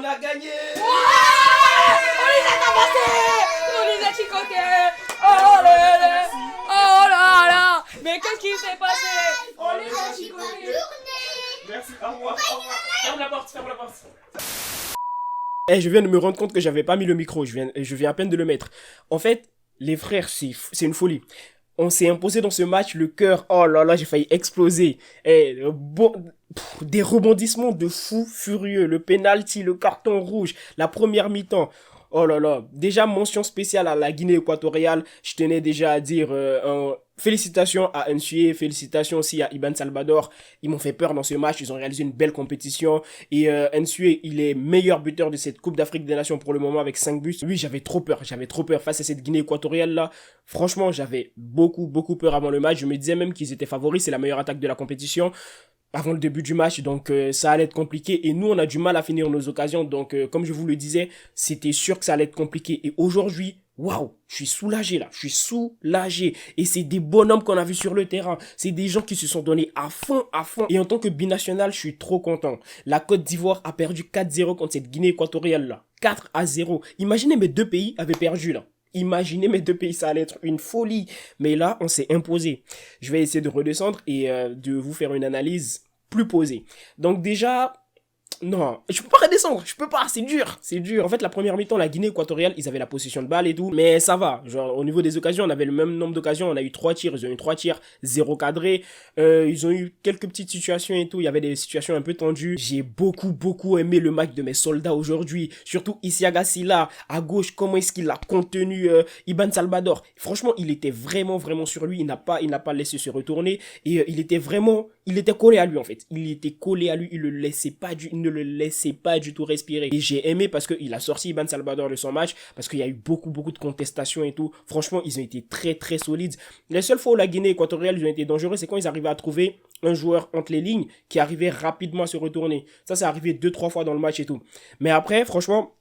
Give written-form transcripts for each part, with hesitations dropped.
On a gagné. On les a tabassés. On les a chicotés. Oh là là. Oh là là. Mais qu'est-ce qui s'est passé? On les a chicotés. Merci, au revoir, au revoir. Ferme la porte, ferme la porte. Je viens de me rendre compte que j'avais pas mis le micro, je viens à peine de le mettre. En fait, les frères, c'est une folie. On s'est imposé dans ce match, le cœur, oh là là, j'ai failli exploser. Des rebondissements de fou furieux, le penalty, le carton rouge, la première mi-temps. Oh là là, déjà mention spéciale à la Guinée équatoriale, je tenais déjà à dire félicitations à Nsue, félicitations aussi à Ibn Salvador, ils m'ont fait peur dans ce match, ils ont réalisé une belle compétition et Nsue, il est meilleur buteur de cette Coupe d'Afrique des Nations pour le moment avec 5 buts. Oui, j'avais trop peur face à cette Guinée équatoriale là, franchement j'avais beaucoup peur avant le match, je me disais même qu'ils étaient favoris, c'est la meilleure attaque de la compétition avant le début du match, donc ça allait être compliqué et nous on a du mal à finir nos occasions, donc comme je vous le disais, c'était sûr que ça allait être compliqué et aujourd'hui, waouh, je suis soulagé là, je suis soulagé et c'est des bonhommes qu'on a vus sur le terrain, c'est des gens qui se sont donnés à fond et en tant que binational, je suis trop content. La Côte d'Ivoire a perdu 4-0 contre cette Guinée équatoriale là, 4-0, imaginez mes deux pays avaient perdu là. Imaginez mes deux pays, ça allait être une folie. Mais là, on s'est imposé. Je vais essayer de redescendre et de vous faire une analyse plus posée. Donc déjà, non, je peux pas redescendre, je peux pas, c'est dur. En fait, la première mi-temps, la Guinée équatoriale, ils avaient la possession de balle et tout, mais ça va. Genre, au niveau des occasions, on avait le même nombre d'occasions, on a eu 3 tirs, ils ont eu 3 tirs, 0 cadré. Ils ont eu quelques petites situations et tout, il y avait des situations un peu tendues. J'ai beaucoup aimé le match de mes soldats aujourd'hui, surtout Isiaga Silla, à gauche, comment est-ce qu'il a contenu Ibn Salvador. Franchement, il était vraiment sur lui, il n'a pas laissé se retourner et il était collé à lui en fait. Il était collé à lui, il ne le laissait pas du tout respirer. Et j'ai aimé parce qu'il a sorti Ibn Salvador de son match, parce qu'il y a eu beaucoup de contestations et tout. Franchement, ils ont été très solides. Les seules fois où la Guinée équatoriale, ils ont été dangereux, c'est quand ils arrivaient à trouver un joueur entre les lignes qui arrivait rapidement à se retourner. Ça, c'est arrivé 2-3 fois dans le match et tout. Mais après, franchement,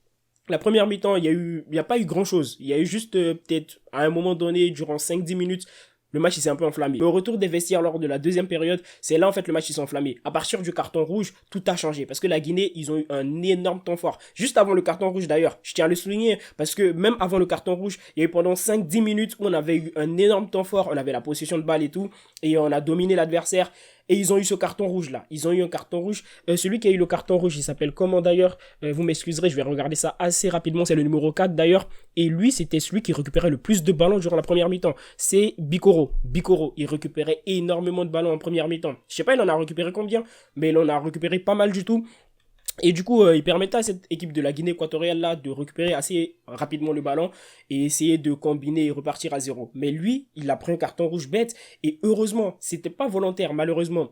la première mi-temps, il y a pas eu grand chose. Il y a eu juste peut-être à un moment donné, durant 5-10 minutes, le match il s'est un peu enflammé. Le retour des vestiaires lors de la deuxième période, c'est là en fait le match il s'est enflammé. À partir du carton rouge, tout a changé. Parce que la Guinée, ils ont eu un énorme temps fort. Juste avant le carton rouge d'ailleurs, je tiens à le souligner. Parce que même avant le carton rouge, il y a eu pendant 5-10 minutes où on avait eu un énorme temps fort. On avait la possession de balle et tout. Et on a dominé l'adversaire. Et ils ont eu ce carton rouge là. Ils ont eu un carton rouge. Celui qui a eu le carton rouge, il s'appelle comment d'ailleurs? Vous m'excuserez, je vais regarder ça assez rapidement. C'est le numéro 4 d'ailleurs. Et lui, c'était celui qui récupérait le plus de ballons durant la première mi-temps. C'est Bikoro. Il récupérait énormément de ballons en première mi-temps. Je sais pas, il en a récupéré combien, mais il en a récupéré pas mal du tout. Et du coup, il permettait à cette équipe de la Guinée équatoriale là de récupérer assez rapidement le ballon et essayer de combiner et repartir à 0. Mais lui, il a pris un carton rouge bête et heureusement, c'était pas volontaire malheureusement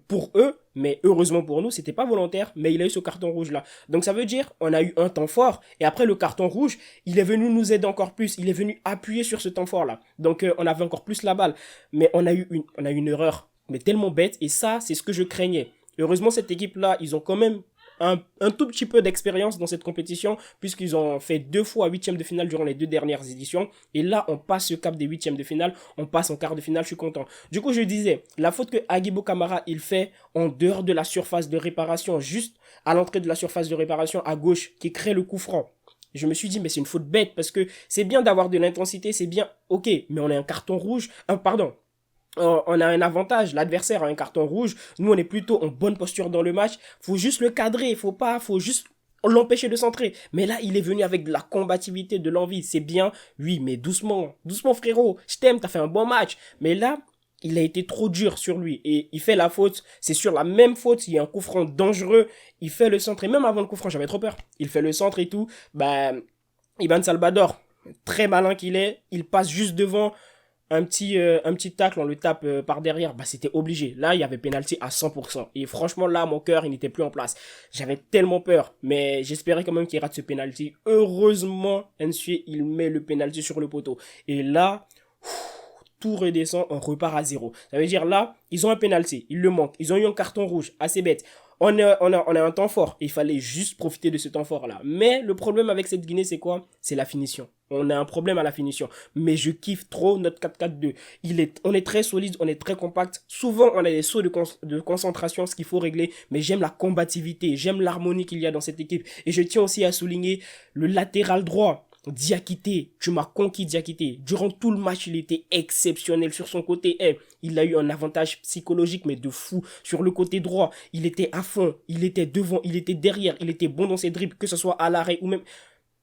pour eux, mais heureusement pour nous, c'était pas volontaire, mais il a eu ce carton rouge là. Donc ça veut dire, on a eu un temps fort et après le carton rouge, il est venu nous aider encore plus, il est venu appuyer sur ce temps fort là. Donc on avait encore plus la balle, mais on a eu une erreur, mais tellement bête et ça, c'est ce que je craignais. Heureusement, cette équipe là, ils ont quand même un tout petit peu d'expérience dans cette compétition puisqu'ils ont fait 2 fois 8e de finale durant les 2 dernières éditions et là on passe ce cap des 8e de finale, on passe en quart de finale, je suis content. Du coup je disais, la faute que Agibou Camara il fait en dehors de la surface de réparation, juste à l'entrée de la surface de réparation à gauche qui crée le coup franc. Je me suis dit, mais c'est une faute bête parce que c'est bien d'avoir de l'intensité, c'est bien, ok, mais on a un carton rouge, on a un avantage, l'adversaire a un carton rouge, nous on est plutôt en bonne posture dans le match, faut juste le cadrer, faut juste l'empêcher de centrer. Mais là, il est venu avec de la combativité, de l'envie, c'est bien, oui, mais doucement frérot, je t'aime, t'as fait un bon match. Mais là, il a été trop dur sur lui et il fait la faute, c'est sur la même faute, il y a un coup franc dangereux, il fait le centre et même avant le coup franc, j'avais trop peur. Il fait le centre et tout, Ibn Salvador, très malin qu'il est, il passe juste devant. Un petit tacle, on le tape par derrière, c'était obligé. Là, il y avait pénalty à 100%. Et franchement, là, mon cœur, il n'était plus en place. J'avais tellement peur, mais j'espérais quand même qu'il rate ce pénalty. Heureusement, Nsue, il met le pénalty sur le poteau. Et là, tout redescend, on repart à 0. Ça veut dire là, ils ont un pénalty, il le manque. Ils ont eu un carton rouge, assez bête. On a un temps fort. Il fallait juste profiter de ce temps fort-là. Mais le problème avec cette Guinée, c'est quoi? C'est la finition. On a un problème à la finition. Mais je kiffe trop notre 4-4-2. On est très solide, on est très compact. Souvent, on a des sauts de concentration, ce qu'il faut régler. Mais j'aime la combativité, j'aime l'harmonie qu'il y a dans cette équipe. Et je tiens aussi à souligner le latéral droit. Diakité, tu m'as conquis Diakité. Durant tout le match, il était exceptionnel sur son côté. Il a eu un avantage psychologique, mais de fou. Sur le côté droit, il était à fond, il était devant, il était derrière, il était bon dans ses dribbles, que ce soit à l'arrêt ou même...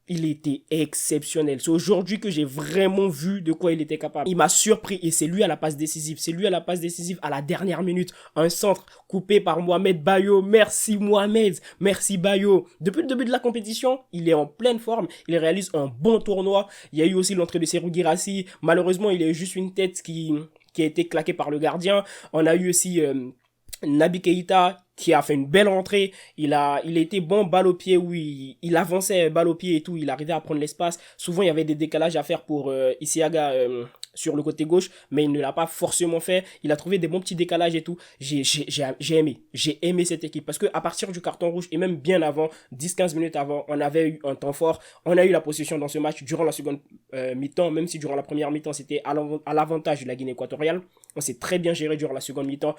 Il était exceptionnel. C'est aujourd'hui que j'ai vraiment vu de quoi il était capable. Il m'a surpris et c'est lui à la passe décisive. C'est lui à la passe décisive à la dernière minute. Un centre coupé par Mohamed Bayo. Merci Mohamed. Merci Bayo. Depuis le début de la compétition, il est en pleine forme. Il réalise un bon tournoi. Il y a eu aussi l'entrée de Serhou Guirassy. Malheureusement, il a eu juste une tête qui a été claquée par le gardien. On a eu aussi... Naby Keïta qui a fait une belle entrée, il était bon balle au pied, oui, il avançait balle au pied et tout, il arrivait à prendre l'espace. Souvent il y avait des décalages à faire pour Isiaga sur le côté gauche, mais il ne l'a pas forcément fait. Il a trouvé des bons petits décalages et tout. J'ai aimé cette équipe parce que à partir du carton rouge et même bien avant, 10-15 minutes avant, on avait eu un temps fort. On a eu la possession dans ce match durant la seconde mi-temps, même si durant la première mi-temps c'était à l'avantage de la Guinée équatoriale. On s'est très bien géré durant la seconde mi-temps.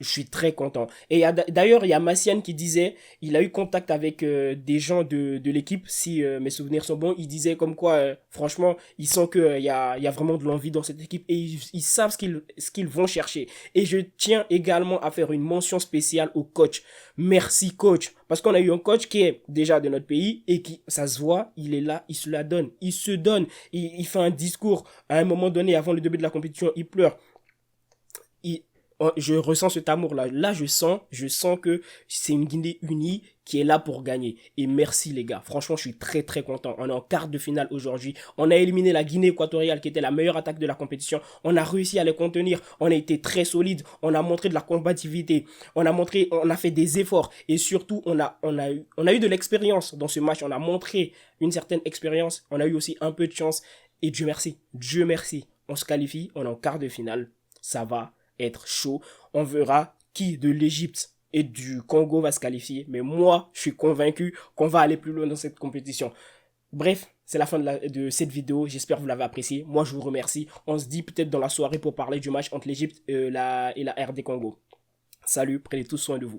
Je suis très content. Et d'ailleurs, il y a Massiane qui disait, il a eu contact avec des gens de l'équipe, si mes souvenirs sont bons. Il disait comme quoi, franchement, il sent qu'il y a vraiment de l'envie dans cette équipe et ils savent ce qu'ils vont chercher. Et je tiens également à faire une mention spéciale au coach. Merci coach. Parce qu'on a eu un coach qui est déjà de notre pays et qui, ça se voit, il est là, il se la donne. Il se donne. Il fait un discours à un moment donné avant le début de la compétition, il pleure. Je ressens cet amour-là. Là, je sens que c'est une Guinée unie qui est là pour gagner. Et merci les gars. Franchement, je suis très très content. On est en quart de finale aujourd'hui. On a éliminé la Guinée équatoriale qui était la meilleure attaque de la compétition. On a réussi à les contenir. On a été très solide. On a montré de la combativité. On a fait des efforts. Et surtout, on a eu de l'expérience dans ce match. On a montré une certaine expérience. On a eu aussi un peu de chance. Et Dieu merci. Dieu merci. On se qualifie. On est en quart de finale. Ça va être chaud. On verra qui de l'Égypte et du Congo va se qualifier. Mais moi, je suis convaincu qu'on va aller plus loin dans cette compétition. Bref, c'est la fin de cette vidéo. J'espère que vous l'avez apprécié. Moi, je vous remercie. On se dit peut-être dans la soirée pour parler du match entre l'Égypte et la RD Congo. Salut, prenez tous soin de vous.